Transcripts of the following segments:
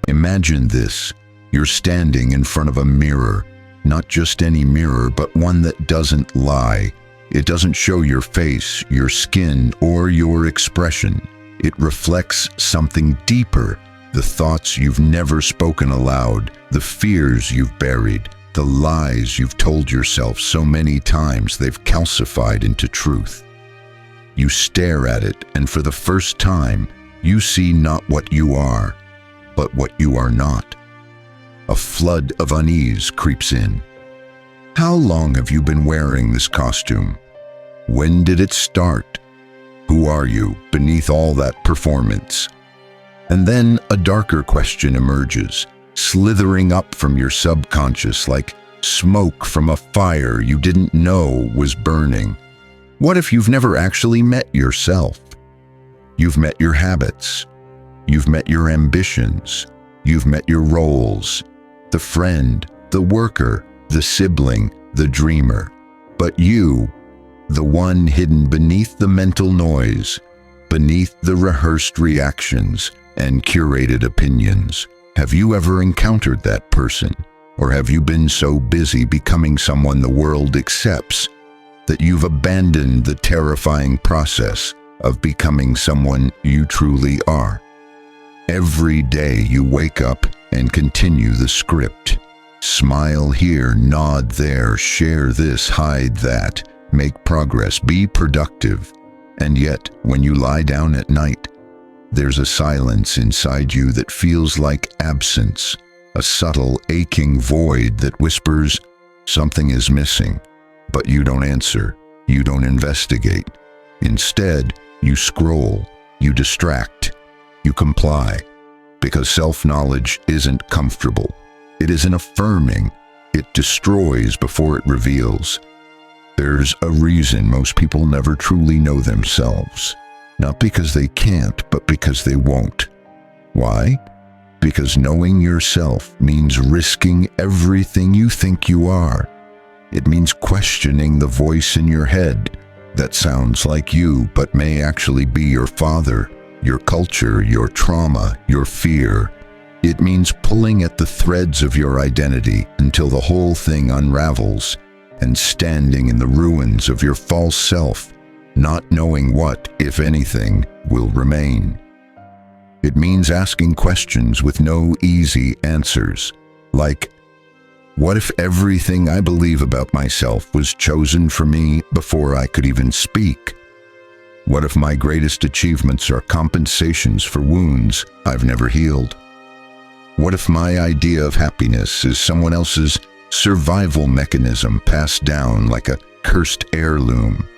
Imagine this. You're standing in front of a mirror, not just any mirror, but one that doesn't lie. It doesn't show your face, your skin, or your expression. It reflects something deeper, the thoughts you've never spoken aloud, the fears you've buried, the lies you've told yourself so many times they've calcified into truth. You stare at it, and for the first time, you see not what you are, but what you are not. A flood of unease creeps in. How long have you been wearing this costume? When did it start? Who are you beneath all that performance? And then a darker question emerges, slithering up from your subconscious like smoke from a fire you didn't know was burning. What if you've never actually met yourself? You've met your habits. You've met your ambitions. You've met your roles. The friend, the worker, the sibling, the dreamer. But you, the one hidden beneath the mental noise, beneath the rehearsed reactions and curated opinions. Have you ever encountered that person? Or have you been so busy becoming someone the world accepts that you've abandoned the terrifying process of becoming someone you truly are? Every day you wake up and continue the script. Smile here, nod there, share this, hide that, make progress, be productive. And yet, when you lie down at night, there's a silence inside you that feels like absence, a subtle, aching void that whispers, something is missing. But you don't answer, you don't investigate. Instead, you scroll, you distract, you comply. Because self-knowledge isn't comfortable. It isn't affirming. It destroys before it reveals. There's a reason most people never truly know themselves. Not because they can't, but because they won't. Why? Because knowing yourself means risking everything you think you are. It means questioning the voice in your head that sounds like you, but may actually be your father, your culture, your trauma, your fear. It means pulling at the threads of your identity until the whole thing unravels, and standing in the ruins of your false self, not knowing what, if anything, will remain. It means asking questions with no easy answers, like, what if everything I believe about myself was chosen for me before I could even speak? What if my greatest achievements are compensations for wounds I've never healed? What if my idea of happiness is someone else's survival mechanism passed down like a cursed heirloom?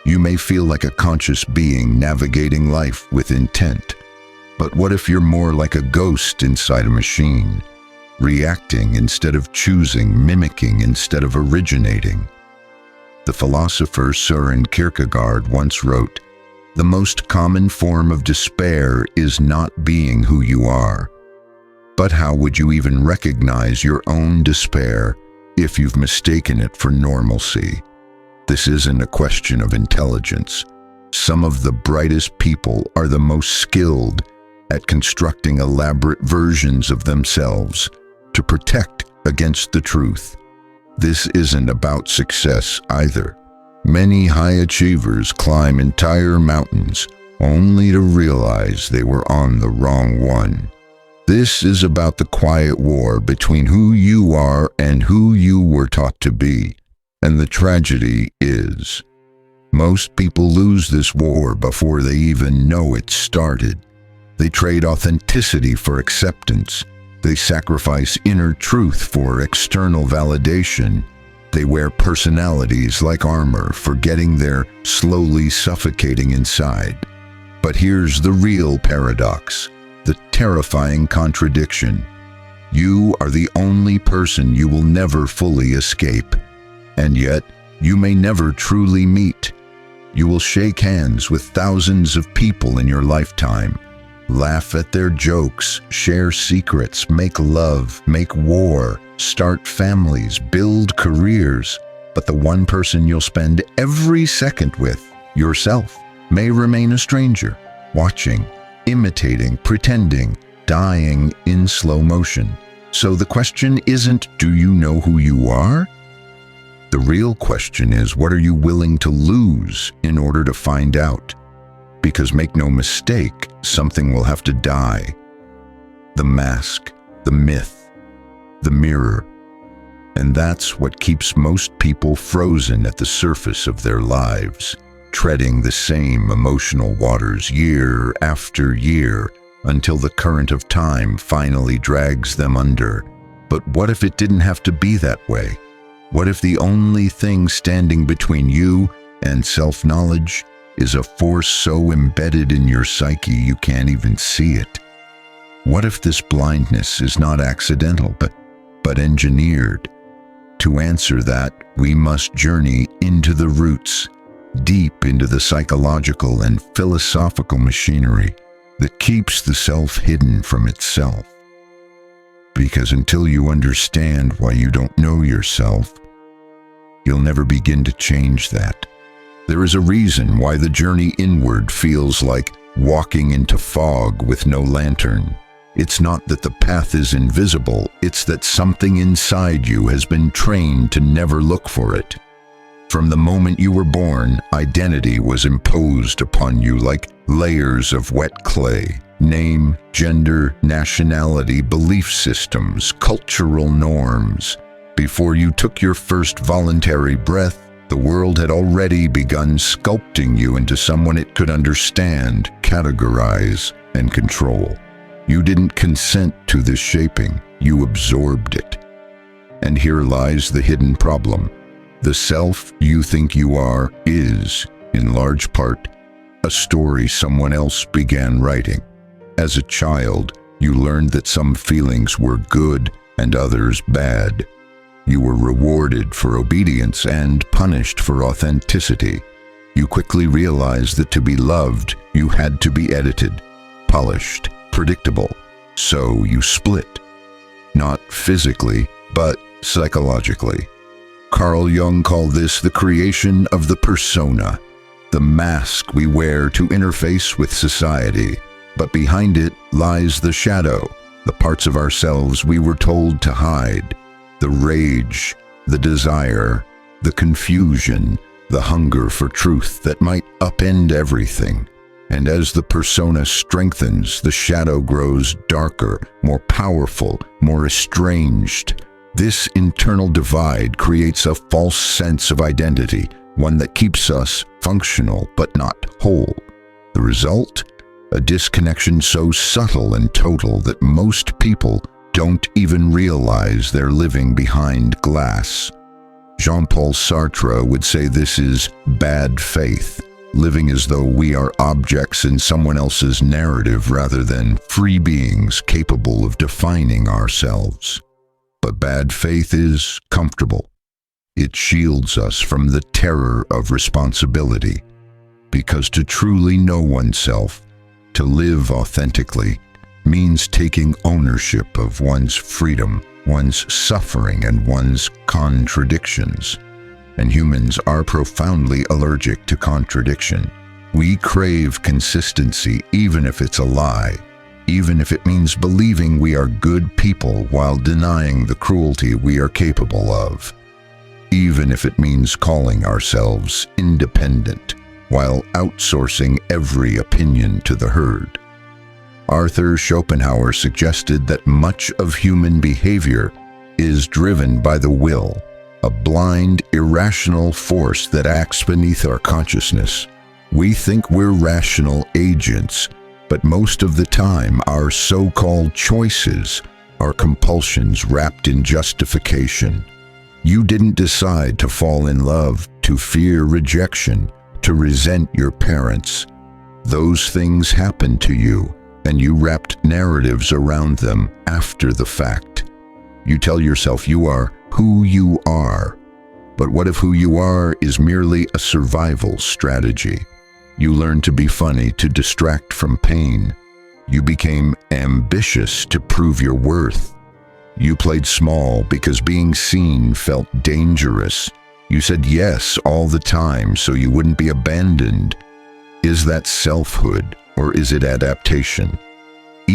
You may feel like a conscious being navigating life with intent, but what if you're more like a ghost inside a machine, reacting instead of choosing, mimicking instead of originating? The philosopher Søren Kierkegaard once wrote, "The most common form of despair is not being who you are." But how would you even recognize your own despair if you've mistaken it for normalcy? This isn't a question of intelligence. Some of the brightest people are the most skilled at constructing elaborate versions of themselves to protect against the truth. This isn't about success either. Many high achievers climb entire mountains only to realize they were on the wrong one. This is about the quiet war between who you are and who you were taught to be. And the tragedy is, most people lose this war before they even know it started. They trade authenticity for acceptance. They sacrifice inner truth for external validation. They wear personalities like armor, forgetting they're slowly suffocating inside. But here's the real paradox, the terrifying contradiction. You are the only person you will never fully escape, and yet you may never truly meet. You will shake hands with thousands of people in your lifetime, laugh at their jokes, share secrets, make love, make war, start families, build careers, but the one person you'll spend every second with, yourself, may remain a stranger, watching, imitating, pretending, dying in slow motion. So the question isn't, do you know who you are? The real question is, what are you willing to lose in order to find out? Because make no mistake, something will have to die. The mask, the myth, the mirror. And that's what keeps most people frozen at the surface of their lives, treading the same emotional waters year after year until the current of time finally drags them under. But what if it didn't have to be that way? What if the only thing standing between you and self-knowledge is a force so embedded in your psyche you can't even see it? What if this blindness is not accidental, but engineered? To answer that, we must journey into the roots, deep into the psychological and philosophical machinery that keeps the self hidden from itself. Because until you understand why you don't know yourself, you'll never begin to change that. There is a reason why the journey inward feels like walking into fog with no lantern. It's not that the path is invisible, it's that something inside you has been trained to never look for it. From the moment you were born, identity was imposed upon you like layers of wet clay. Name, gender, nationality, belief systems, cultural norms. Before you took your first voluntary breath, the world had already begun sculpting you into someone it could understand, categorize, and control. You didn't consent to this shaping, you absorbed it. And here lies the hidden problem. The self you think you are is, in large part, a story someone else began writing. As a child, you learned that some feelings were good and others bad. You were rewarded for obedience and punished for authenticity. You quickly realized that to be loved, you had to be edited, polished, predictable. So you split. Not physically, but psychologically. Carl Jung called this the creation of the persona, the mask we wear to interface with society. But behind it lies the shadow, the parts of ourselves we were told to hide, the rage, the desire, the confusion, the hunger for truth that might upend everything. And as the persona strengthens, the shadow grows darker, more powerful, more estranged. This internal divide creates a false sense of identity, one that keeps us functional but not whole. The result? A disconnection so subtle and total that most people don't even realize they're living behind glass. Jean-Paul Sartre would say this is bad faith, living as though we are objects in someone else's narrative rather than free beings capable of defining ourselves. But bad faith is comfortable. It shields us from the terror of responsibility, because to truly know oneself, to live authentically, means taking ownership of one's freedom, one's suffering, and one's contradictions. And humans are profoundly allergic to contradiction. We crave consistency even if it's a lie, even if it means believing we are good people while denying the cruelty we are capable of, even if it means calling ourselves independent while outsourcing every opinion to the herd. Arthur Schopenhauer suggested that much of human behavior is driven by the will, a blind, irrational force that acts beneath our consciousness. We think we're rational agents, but most of the time our so-called choices are compulsions wrapped in justification. You didn't decide to fall in love, to fear rejection, to resent your parents. Those things happened to you, and you wrapped narratives around them after the fact. You tell yourself you are who you are. But what if who you are is merely a survival strategy? You learn to be funny to distract from pain. You became ambitious to prove your worth. You played small because being seen felt dangerous. You said yes all the time so you wouldn't be abandoned. Is that selfhood, or is it adaptation?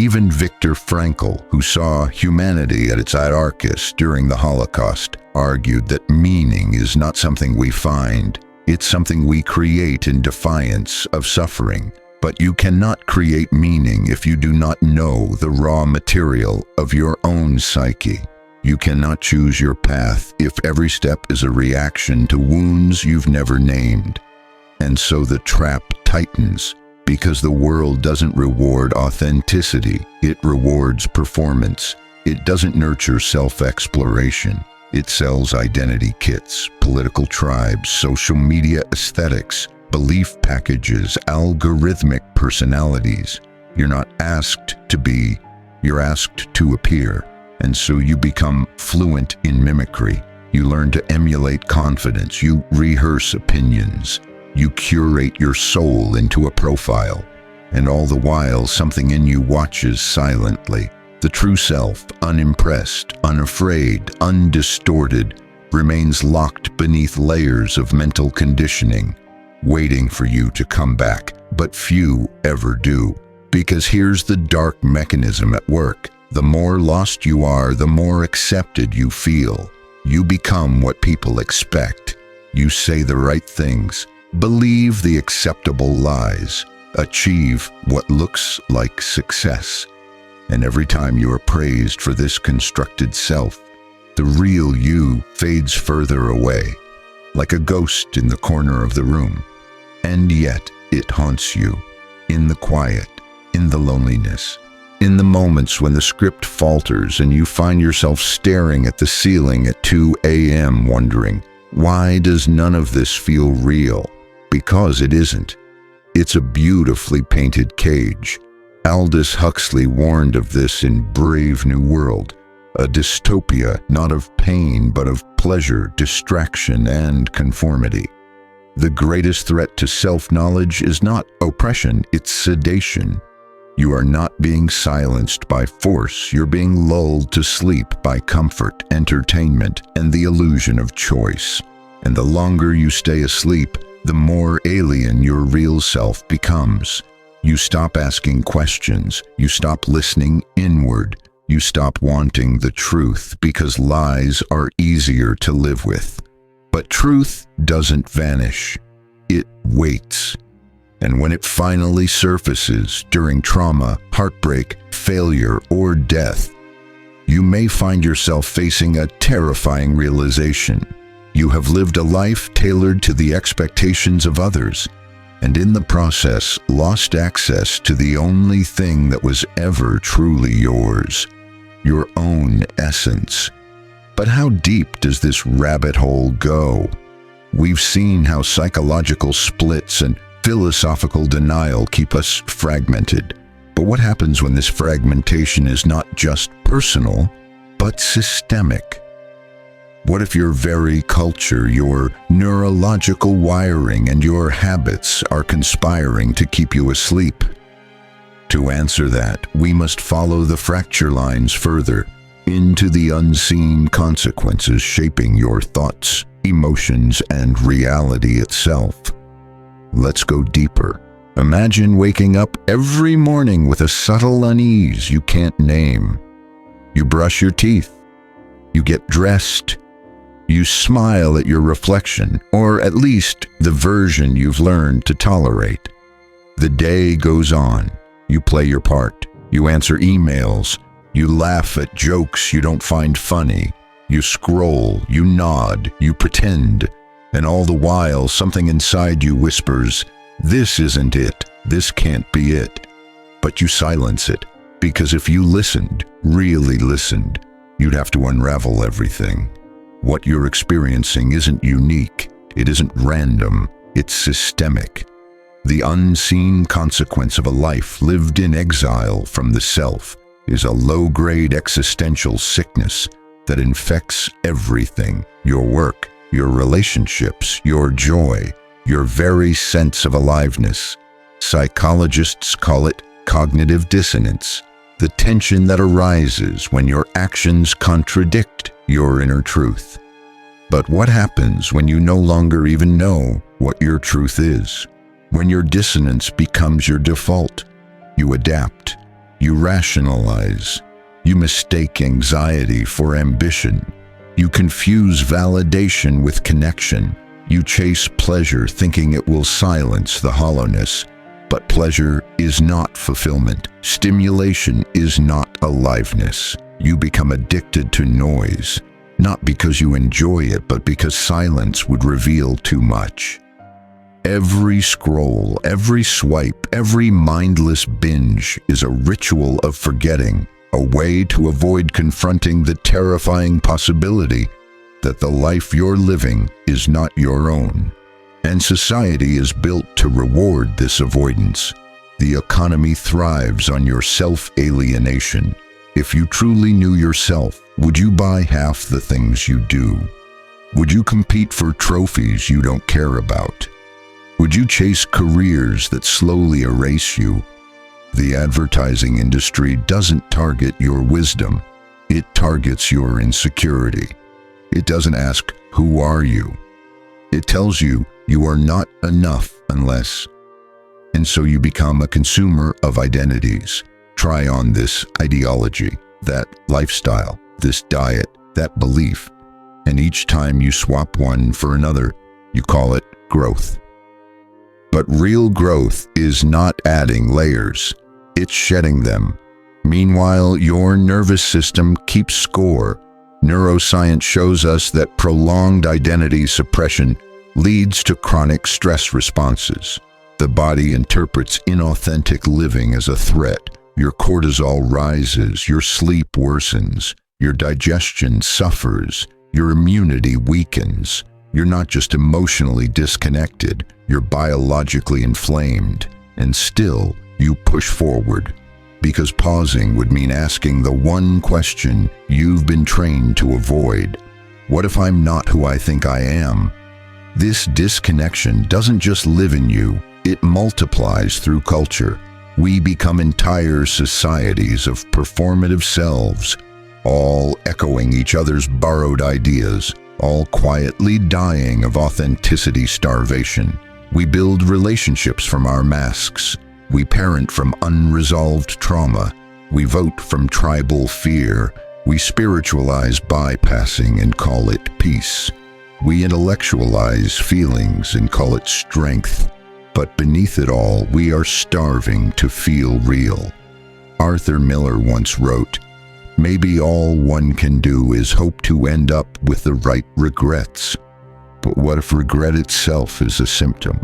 Even Viktor Frankl, who saw humanity at its darkest during the Holocaust, argued that meaning is not something we find, it's something we create in defiance of suffering. But you cannot create meaning if you do not know the raw material of your own psyche. You cannot choose your path if every step is a reaction to wounds you've never named. And so the trap tightens, because the world doesn't reward authenticity, it rewards performance. It doesn't nurture self-exploration. It sells identity kits, political tribes, social media aesthetics, belief packages, algorithmic personalities. You're not asked to be, you're asked to appear. And so you become fluent in mimicry. You learn to emulate confidence. You rehearse opinions. You curate your soul into a profile. And all the while, something in you watches silently. The true self, unimpressed, unafraid, undistorted, remains locked beneath layers of mental conditioning, waiting for you to come back. But few ever do. Because here's the dark mechanism at work. The more lost you are, the more accepted you feel. You become what people expect. You say the right things, believe the acceptable lies, achieve what looks like success. And every time you are praised for this constructed self, the real you fades further away, like a ghost in the corner of the room. And yet it haunts you, in the quiet, in the loneliness. In the moments when the script falters and you find yourself staring at the ceiling at 2 a.m. wondering, why does none of this feel real? Because it isn't. It's a beautifully painted cage. Aldous Huxley warned of this in Brave New World, a dystopia not of pain but of pleasure, distraction, and conformity. The greatest threat to self-knowledge is not oppression, it's sedation. You are not being silenced by force, you're being lulled to sleep by comfort, entertainment, and the illusion of choice. And the longer you stay asleep, the more alien your real self becomes. You stop asking questions, you stop listening inward, you stop wanting the truth because lies are easier to live with. But truth doesn't vanish, it waits. And when it finally surfaces during trauma, heartbreak, failure, or death, you may find yourself facing a terrifying realization. You have lived a life tailored to the expectations of others, and in the process lost access to the only thing that was ever truly yours, your own essence. But how deep does this rabbit hole go? We've seen how psychological splits and philosophical denial keep us fragmented. But what happens when this fragmentation is not just personal, but systemic? What if your very culture, your neurological wiring, and your habits are conspiring to keep you asleep? To answer that, we must follow the fracture lines further, into the unseen consequences shaping your thoughts, emotions, and reality itself. Let's go deeper. Imagine waking up every morning with a subtle unease you can't name. You brush your teeth. You get dressed. You smile at your reflection, or at least the version you've learned to tolerate. The day goes on. You play your part. You answer emails. You laugh at jokes you don't find funny. You scroll. You nod. You pretend. And all the while, something inside you whispers, "This isn't it. This can't be it." But you silence it, because if you listened, really listened, you'd have to unravel everything. What you're experiencing isn't unique. It isn't random. It's systemic. The unseen consequence of a life lived in exile from the self is a low-grade existential sickness that infects everything: your work, your relationships, your joy, your very sense of aliveness. Psychologists call it cognitive dissonance, the tension that arises when your actions contradict your inner truth. But what happens when you no longer even know what your truth is? When your dissonance becomes your default, you adapt. You rationalize. You mistake anxiety for ambition. You confuse validation with connection. You chase pleasure thinking it will silence the hollowness. But pleasure is not fulfillment. Stimulation is not aliveness. You become addicted to noise, not because you enjoy it, but because silence would reveal too much. Every scroll, every swipe, every mindless binge is a ritual of forgetting, a way to avoid confronting the terrifying possibility that the life you're living is not your own. And society is built to reward this avoidance. The economy thrives on your self-alienation. If you truly knew yourself, would you buy half the things you do? Would you compete for trophies you don't care about? Would you chase careers that slowly erase you? The advertising industry doesn't target your wisdom. It targets your insecurity. It doesn't ask, "Who are you?" It tells you you are not enough unless. And so you become a consumer of identities. Try on this ideology, that lifestyle, this diet, that belief. And each time you swap one for another, you call it growth. But real growth is not adding layers. It's shedding them. Meanwhile, your nervous system keeps score. Neuroscience shows us that prolonged identity suppression leads to chronic stress responses. The body interprets inauthentic living as a threat. Your cortisol rises, your sleep worsens, your digestion suffers, your immunity weakens. You're not just emotionally disconnected, you're biologically inflamed. And still, you push forward. Because pausing would mean asking the one question you've been trained to avoid. What if I'm not who I think I am? This disconnection doesn't just live in you, it multiplies through culture. We become entire societies of performative selves, all echoing each other's borrowed ideas, all quietly dying of authenticity starvation. We build relationships from our masks. We parent from unresolved trauma. We vote from tribal fear. We spiritualize bypassing and call it peace. We intellectualize feelings and call it strength. But beneath it all, we are starving to feel real. Arthur Miller once wrote, "Maybe all one can do is hope to end up with the right regrets. But what if regret itself is a symptom?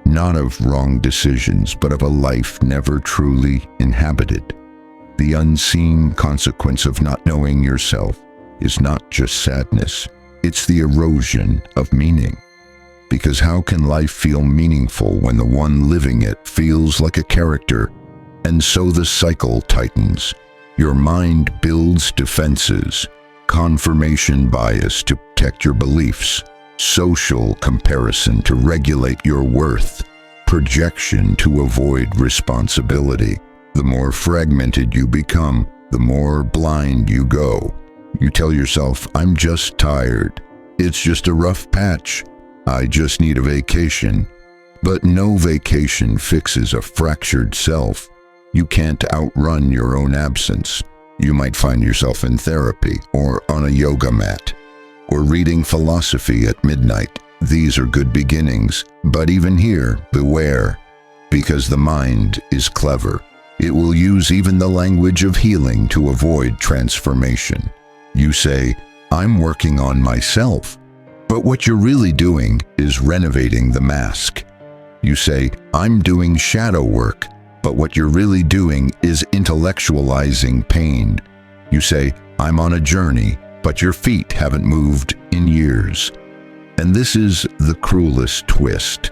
Not of wrong decisions, but of a life never truly inhabited. The unseen consequence of not knowing yourself is not just sadness, it's the erosion of meaning. Because how can life feel meaningful when the one living it feels like a character? And so the cycle tightens. Your mind builds defenses, confirmation bias to protect your beliefs, social comparison to regulate your worth, projection to avoid responsibility. The more fragmented you become, the more blind you go. You tell yourself, "I'm just tired. It's just a rough patch. I just need a vacation." But no vacation fixes a fractured self. You can't outrun your own absence. You might find yourself in therapy, or on a yoga mat, or reading philosophy at midnight. These are good beginnings, but even here, beware, because the mind is clever. It will use even the language of healing to avoid transformation. You say, "I'm working on myself," but what you're really doing is renovating the mask. You say, "I'm doing shadow work," but what you're really doing is intellectualizing pain. You say, "I'm on a journey," but your feet haven't moved in years. And this is the cruelest twist.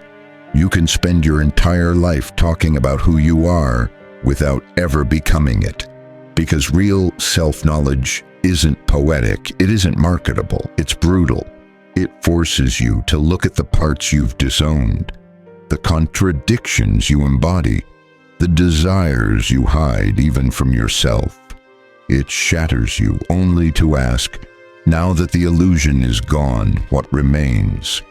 You can spend your entire life talking about who you are without ever becoming it. Because real self-knowledge isn't poetic, it isn't marketable, it's brutal. It forces you to look at the parts you've disowned, the contradictions you embody, the desires you hide even from yourself. It shatters you only to ask, now that the illusion is gone, what remains?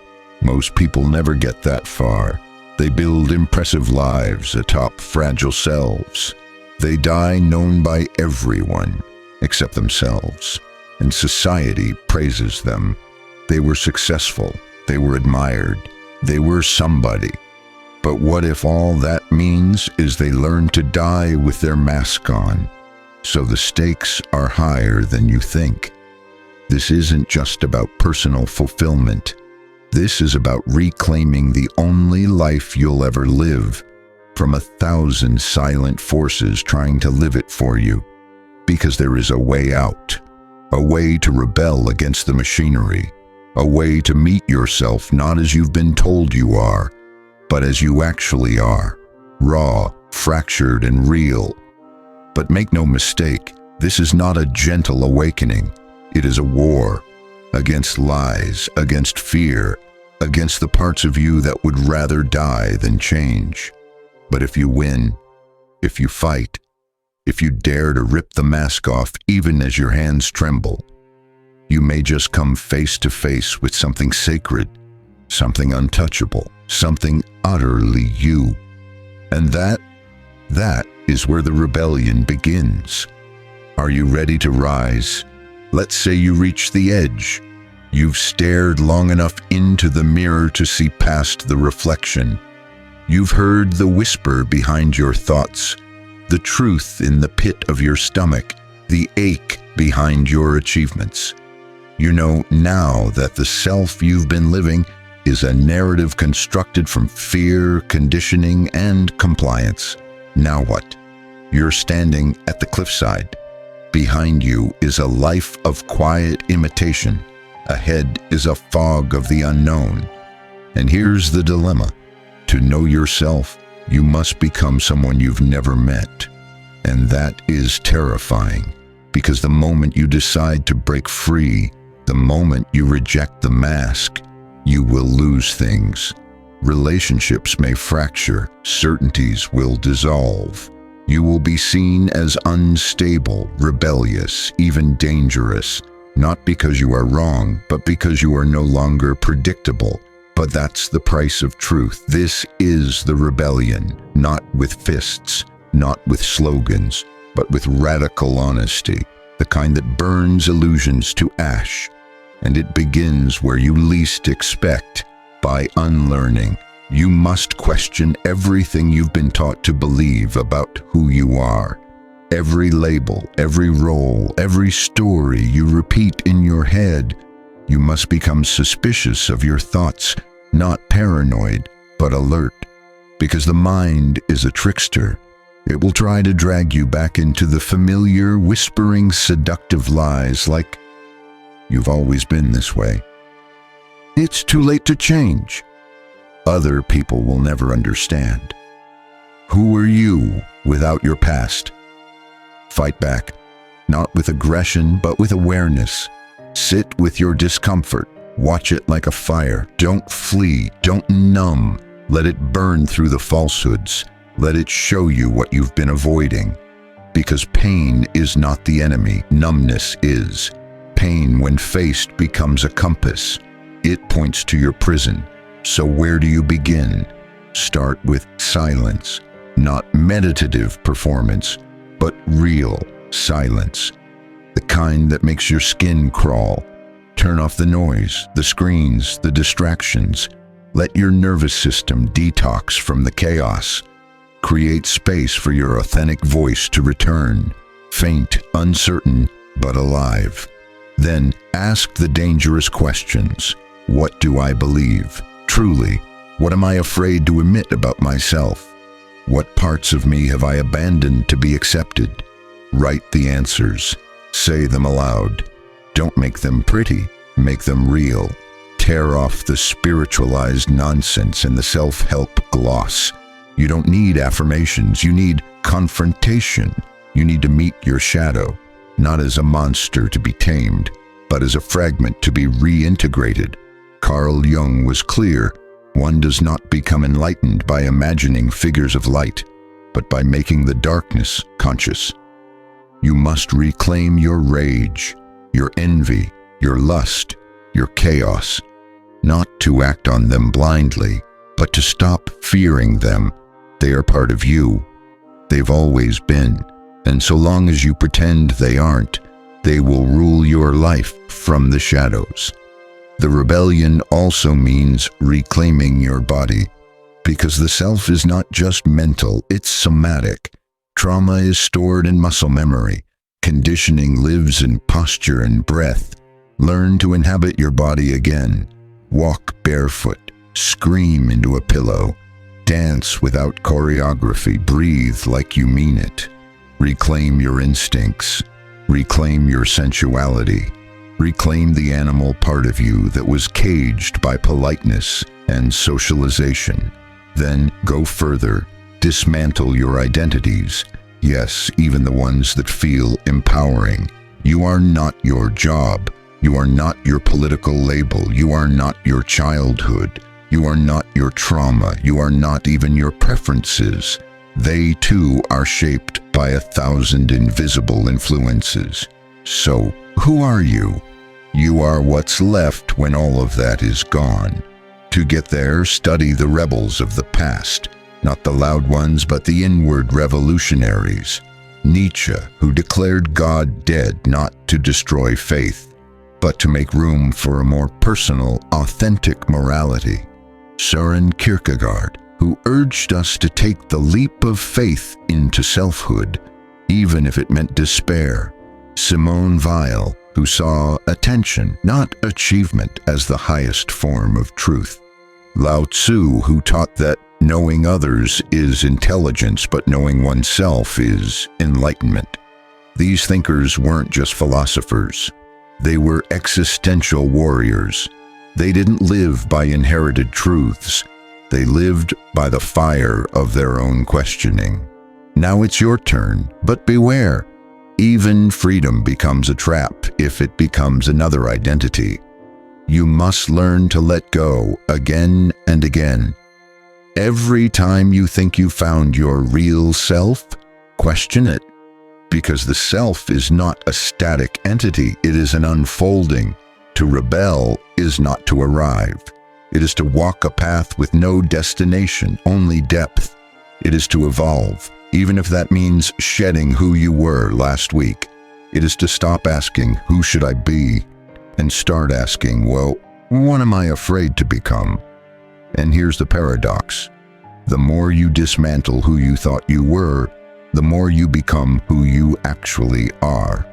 Most people never get that far. They build impressive lives atop fragile selves. They die known by everyone except themselves, and society praises them. They were successful, they were admired, they were somebody. But what if all that means is they learn to die with their mask on? So the stakes are higher than you think. This isn't just about personal fulfillment. This is about reclaiming the only life you'll ever live from 1,000 silent forces trying to live it for you. Because there is a way out, a way to rebel against the machinery, a way to meet yourself not as you've been told you are, but as you actually are, raw, fractured, and real. But make no mistake, this is not a gentle awakening. It is a war against lies, against fear, against the parts of you that would rather die than change. But if you win, if you fight, if you dare to rip the mask off even as your hands tremble, you may just come face to face with something sacred, something untouchable, something utterly you. And that is where the rebellion begins. Are you ready to rise? Let's say you reach the edge. You've stared long enough into the mirror to see past the reflection. You've heard the whisper behind your thoughts, the truth in the pit of your stomach, the ache behind your achievements. You know now that the self you've been living is a narrative constructed from fear, conditioning, and compliance. Now what? You're standing at the cliffside. Behind you is a life of quiet imitation. Ahead is a fog of the unknown. And here's the dilemma. To know yourself, you must become someone you've never met. And that is terrifying, because the moment you decide to break free, the moment you reject the mask, you will lose things. Relationships may fracture, certainties will dissolve. You will be seen as unstable, rebellious, even dangerous, not because you are wrong, but because you are no longer predictable. But that's the price of truth. This is the rebellion, not with fists, not with slogans, but with radical honesty, the kind that burns illusions to ash. And it begins where you least expect, by unlearning. You must question everything you've been taught to believe about who you are. Every label, every role, every story you repeat in your head. You must become suspicious of your thoughts, not paranoid, but alert. Because the mind is a trickster. It will try to drag you back into the familiar, whispering, seductive lies like, "You've always been this way. It's too late to change." Other people will never understand. Who are you without your past? Fight back, not with aggression, but with awareness. Sit with your discomfort. Watch it like a fire. Don't flee. Don't numb. Let it burn through the falsehoods. Let it show you what you've been avoiding. Because pain is not the enemy. Numbness is. Pain, when faced, becomes a compass. It points to your prison. So where do you begin? Start with silence. Not meditative performance, but real silence. The kind that makes your skin crawl. Turn off the noise, the screens, the distractions. Let your nervous system detox from the chaos. Create space for your authentic voice to return, faint, uncertain, but alive. Then ask the dangerous questions. What do I believe? Truly, what am I afraid to admit about myself? What parts of me have I abandoned to be accepted? Write the answers. Say them aloud. Don't make them pretty, make them real. Tear off the spiritualized nonsense and the self-help gloss. You don't need affirmations, you need confrontation. You need to meet your shadow, not as a monster to be tamed, but as a fragment to be reintegrated. Carl Jung was clear. One does not become enlightened by imagining figures of light, but by making the darkness conscious. You must reclaim your rage, your envy, your lust, your chaos, not to act on them blindly, but to stop fearing them. They are part of you. They've always been. And so long as you pretend they aren't, they will rule your life from the shadows. The rebellion also means reclaiming your body, because the self is not just mental, it's somatic. Trauma is stored in muscle memory. Conditioning lives in posture and breath. Learn to inhabit your body again. Walk barefoot. Scream into a pillow. Dance without choreography. Breathe like you mean it. Reclaim your instincts. Reclaim your sensuality. Reclaim the animal part of you that was caged by politeness and socialization. Then go further. Dismantle your identities. Yes, even the ones that feel empowering. You are not your job. You are not your political label. You are not your childhood. You are not your trauma. You are not even your preferences. They too are shaped by 1,000 invisible influences. So, who are you? You are what's left when all of that is gone. To get there, study the rebels of the past, not the loud ones, but the inward revolutionaries. Nietzsche, who declared God dead not to destroy faith, but to make room for a more personal, authentic morality. Søren Kierkegaard, who urged us to take the leap of faith into selfhood, even if it meant despair. Simone Weil, who saw attention, not achievement, as the highest form of truth. Lao Tzu, who taught that knowing others is intelligence, but knowing oneself is enlightenment. These thinkers weren't just philosophers. They were existential warriors. They didn't live by inherited truths. They lived by the fire of their own questioning. Now it's your turn, but beware. Even freedom becomes a trap if it becomes another identity. You must learn to let go again and again. Every time you think you found your real self, question it. Because the self is not a static entity, it is an unfolding. To rebel is not to arrive. It is to walk a path with no destination, only depth. It is to evolve, even if that means shedding who you were last week. It is to stop asking, who should I be? And start asking, well, what am I afraid to become? And here's the paradox. The more you dismantle who you thought you were, the more you become who you actually are.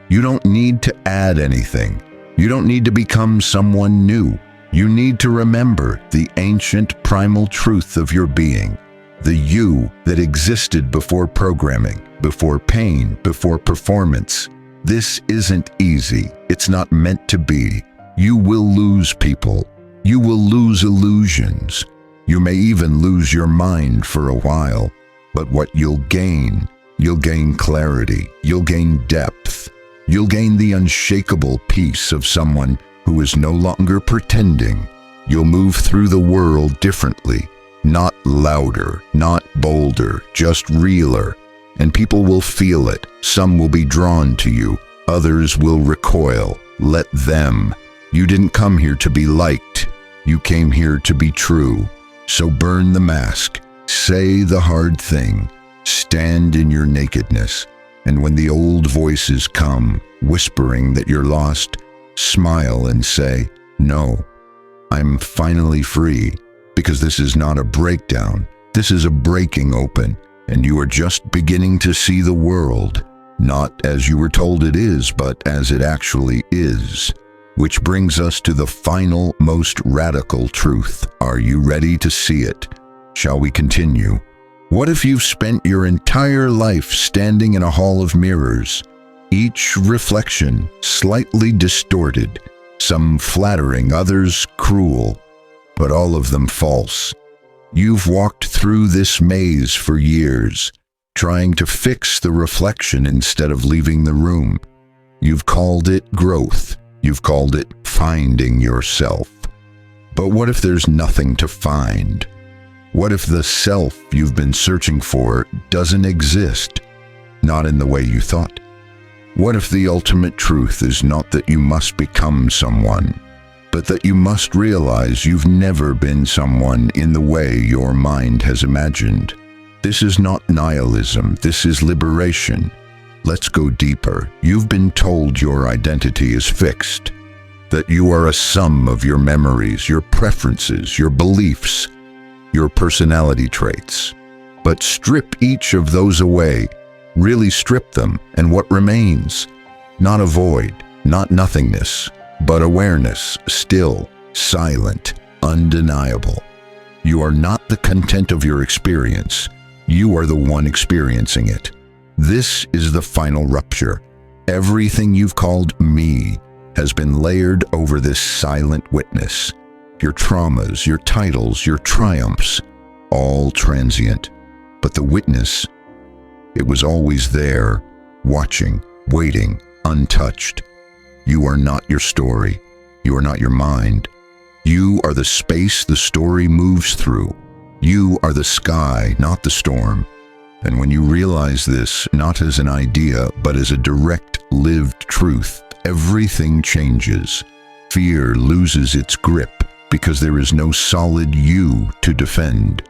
You don't need to add anything. You don't need to become someone new. You need to remember the ancient primal truth of your being, the you that existed before programming, before pain, before performance. This isn't easy. It's not meant to be. You will lose people. You will lose illusions. You may even lose your mind for a while. But what you'll gain clarity. You'll gain depth. You'll gain the unshakable peace of someone who is no longer pretending. You'll move through the world differently. Not louder, not bolder, just realer. And people will feel it. Some will be drawn to you. Others will recoil. Let them. You didn't come here to be liked. You came here to be true. So burn the mask. Say the hard thing. Stand in your nakedness. And when the old voices come, whispering that you're lost, smile and say, no, I'm finally free. Because this is not a breakdown. This is a breaking open. And you are just beginning to see the world, not as you were told it is, but as it actually is. Which brings us to the final, most radical truth. Are you ready to see it? Shall we continue? What if you've spent your entire life standing in a hall of mirrors, each reflection slightly distorted, some flattering, others cruel, but all of them false? You've walked through this maze for years, trying to fix the reflection instead of leaving the room. You've called it growth. You've called it finding yourself. But what if there's nothing to find? What if the self you've been searching for doesn't exist? Not in the way you thought. What if the ultimate truth is not that you must become someone, but that you must realize you've never been someone in the way your mind has imagined? This is not nihilism, this is liberation. Let's go deeper. You've been told your identity is fixed, that you are a sum of your memories, your preferences, your beliefs, your personality traits. But strip each of those away, really strip them, and what remains? Not a void, not nothingness, but awareness, still, silent, undeniable. You are not the content of your experience. You are the one experiencing it. This is the final rupture. Everything you've called me has been layered over this silent witness. Your traumas, your titles, your triumphs, all transient. But the witness, it was always there, watching, waiting, untouched. You are not your story. You are not your mind. You are the space the story moves through. You are the sky, not the storm. And when you realize this, not as an idea, but as a direct, lived truth, everything changes. Fear loses its grip because there is no solid you to defend.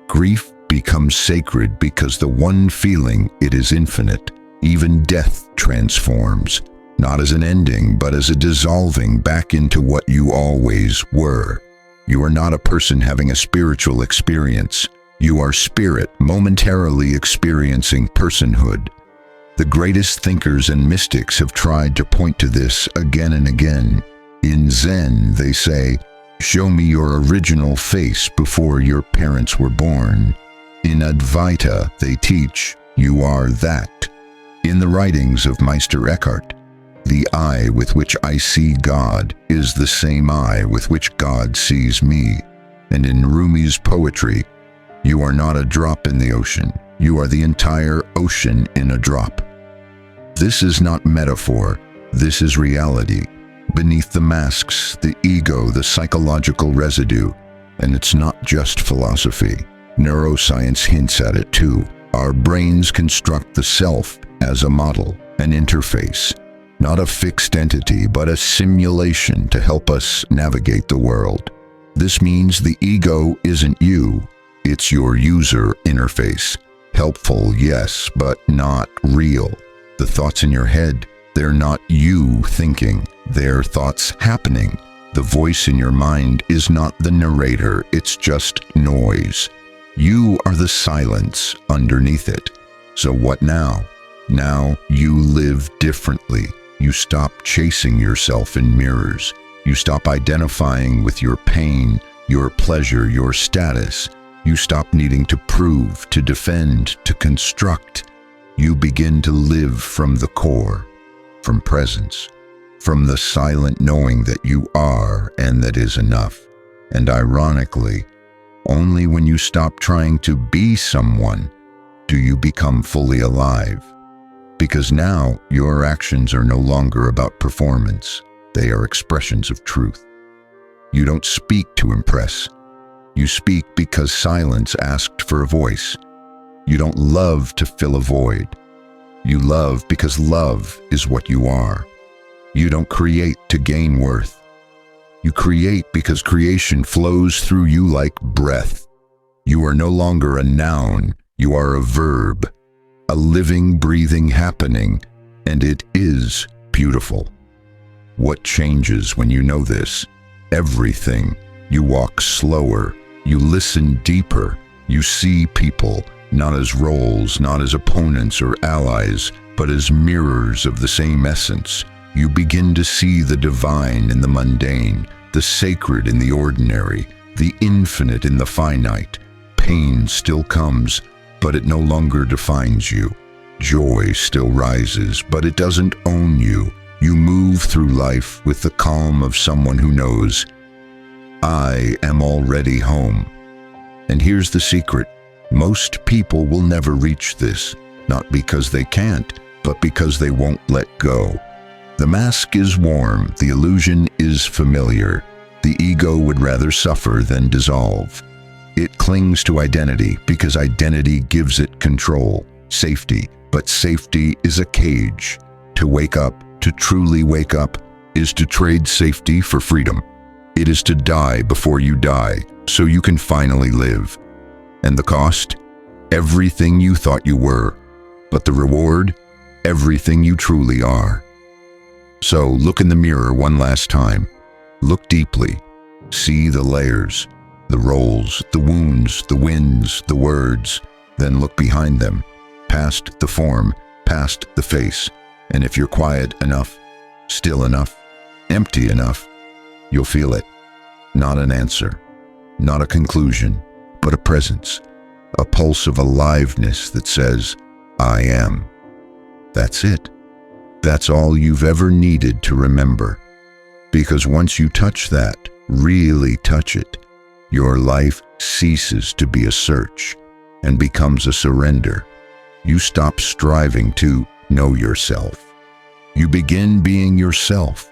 Grief becomes sacred because the one feeling, it is infinite. Even death transforms, not as an ending, but as a dissolving back into what you always were. You are not a person having a spiritual experience. You are spirit momentarily experiencing personhood. The greatest thinkers and mystics have tried to point to this again and again. In Zen, they say, "Show me your original face before your parents were born." In Advaita, they teach, "You are that." In the writings of Meister Eckhart, "The eye with which I see God is the same eye with which God sees me." And in Rumi's poetry, "You are not a drop in the ocean. You are the entire ocean in a drop." This is not metaphor. This is reality. Beneath the masks, the ego, the psychological residue. And it's not just philosophy. Neuroscience hints at it too. Our brains construct the self as a model, an interface. Not a fixed entity, but a simulation to help us navigate the world. This means the ego isn't you. It's your user interface. Helpful, yes, but not real. The thoughts in your head, they're not you thinking. They're thoughts happening. The voice in your mind is not the narrator. It's just noise. You are the silence underneath it. So what now? Now you live differently. You stop chasing yourself in mirrors. You stop identifying with your pain, your pleasure, your status. You stop needing to prove, to defend, to construct. You begin to live from the core, from presence, from the silent knowing that you are and that is enough. And ironically, only when you stop trying to be someone do you become fully alive. Because now your actions are no longer about performance. They are expressions of truth. You don't speak to impress. You speak because silence asked for a voice. You don't love to fill a void. You love because love is what you are. You don't create to gain worth. You create because creation flows through you like breath. You are no longer a noun. You are a verb. A living, breathing happening, and it is beautiful. What changes when you know this? Everything. You walk slower. You listen deeper. You see people, not as roles, not as opponents or allies, but as mirrors of the same essence. You begin to see the divine in the mundane, the sacred in the ordinary, the infinite in the finite. Pain still comes, but it no longer defines you. Joy still rises, but it doesn't own you. You move through life with the calm of someone who knows, I am already home. And here's the secret. Most people will never reach this, not because they can't, but because they won't let go. The mask is warm, the illusion is familiar. The ego would rather suffer than dissolve. It clings to identity because identity gives it control, safety, but safety is a cage. To wake up, to truly wake up, is to trade safety for freedom. It is to die before you die, so you can finally live. And the cost? everything you thought you were, but the reward, everything you truly are. So look in the mirror one last time. Look deeply. See the layers, the roles, the wounds, the wins, the words. Then look behind them, past the form, past the face. And if you're quiet enough, still enough, empty enough, you'll feel it. Not an answer, not a conclusion, but a presence, a pulse of aliveness that says, I am. That's it. That's all you've ever needed to remember. Because once you touch that, really touch it, your life ceases to be a search and becomes a surrender. You stop striving to know yourself. You begin being yourself,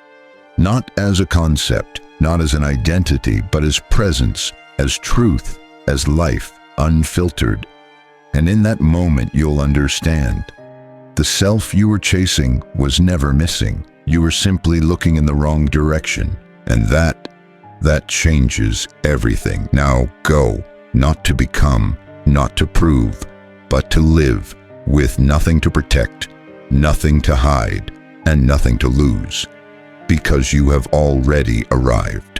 not as a concept, not as an identity, but as presence, as truth, as life, unfiltered. And in that moment, you'll understand. The self you were chasing was never missing. You were simply looking in the wrong direction. And that changes everything. Now go, not to become, not to prove, but to live with nothing to protect, nothing to hide, and nothing to lose. Because you have already arrived.